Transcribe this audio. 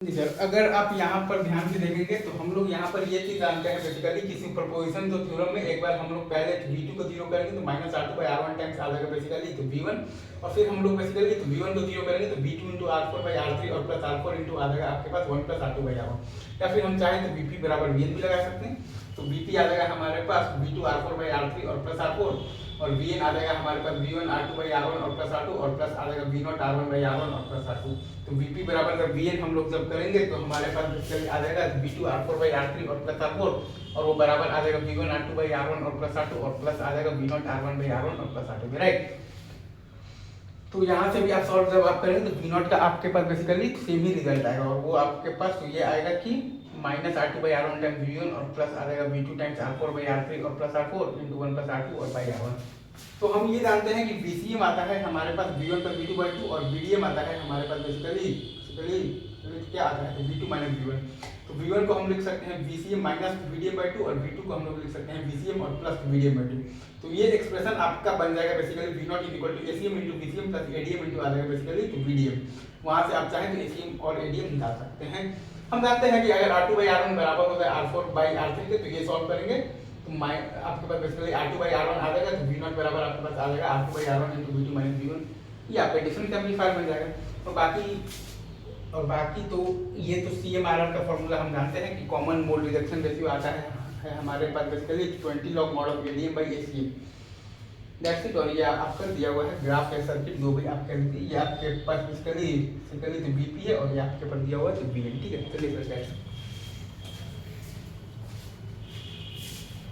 जी sir, अगर आप यहाँ पर ध्यान से देखेंगे तो हम लोग यहाँ पर ये चीज़ जानते हैं बेसिकली कि सुपरपोजिशन जो थ्योरम में एक बार हम लोग पहले v2 को जीरो करेंगे तो minus R two by R one times आ जाएगा बेसिकली तो v1, और फिर हम लोग बेसिकली तो v1 को जीरो करेंगे तो v2 into R four by R three और प्लस आर फोर इंटू आ जाएगा आपके पास 1 plus R two by R one, या फिर हम चाहें तो vp बराबर vn भी लगा सकते हैं। तो vp आ जाएगा हमारे पास v2 R four by R three और प्लस आर फोर, और vn आ जाएगा हमारे पास v1 r2 बाई r1 और प्लस r2 और प्लस आ जाएगा v0 r1 बाई r1 और प्लस r2। तो vp बराबर जब vn हम लोग जब करेंगे तो हमारे पास बेसिकली आ जाएगा v2 r4 बाई r3 और प्लस r4, और वो बराबर आ जाएगा v1 r2 बाई r1 और प्लस r2 और प्लस आ जाएगा v0 r1 बाई r1 और प्लस r2, राइट। तो यहाँ से भी आप सॉल्व जब आप करेंगे तो v0 का आपके पास बेसिकली सेम ही रिजल्ट आएगा, और वो आपके पास तो ये आएगा कि minus R two by R one times v1 और प्लस आ जाएगा v2 times r4 by r3 और plus r4 into 1 plus r2 और बाई r1। तो हम ये जानते हैं कि VCM आता है हमारे पास v1 पर v2 बाई 2 और VDM आता है हमारे पास बेसिकली क्या आता है तो v2 माइनस v1। तो v1 को हम लिख सकते हैं VCM माइनस VDM बाई 2 और v2 को हम लोग लिख सकते हैं VCM और प्लस VDM बाई 2। तो ये एक्सप्रेशन आपका बन जाएगा basically v0 equal to ACM into VCM plus ADM into आ जाएगा बेसिकली तो VDM। वहाँ से आप चाहें तो ACM और ADM निकाल सकते हैं। हम जानते हैं कि अगर R2 बाई R1 बराबर होता है R4 बाई R3 के, तो ये सॉल्व करेंगे तो आपके पास बेसिकली R2 बाई R1 आ जाएगा तो v0 बराबर आपके पास आ जाएगा R2 by R1 into v2 minus v1, ये आपका डिफरेंस एम्पलीफायर बन जाएगा। और बाकी तो ये तो CMRR का फॉर्मूला हम जानते हैं कि कॉमन मोड रिडक्शन रेशियो आता है हमारे पास basically 20 log mod of ADM by ACM, that's it. और ये आपका दिया हुआ है ग्राफ या सर्किट जो भी आप कह दीजिए, ये आपके पास बेसिकली तो BP है और ये आपके पास दिया हुआ है तो BN, ठीक है। चलिए सर।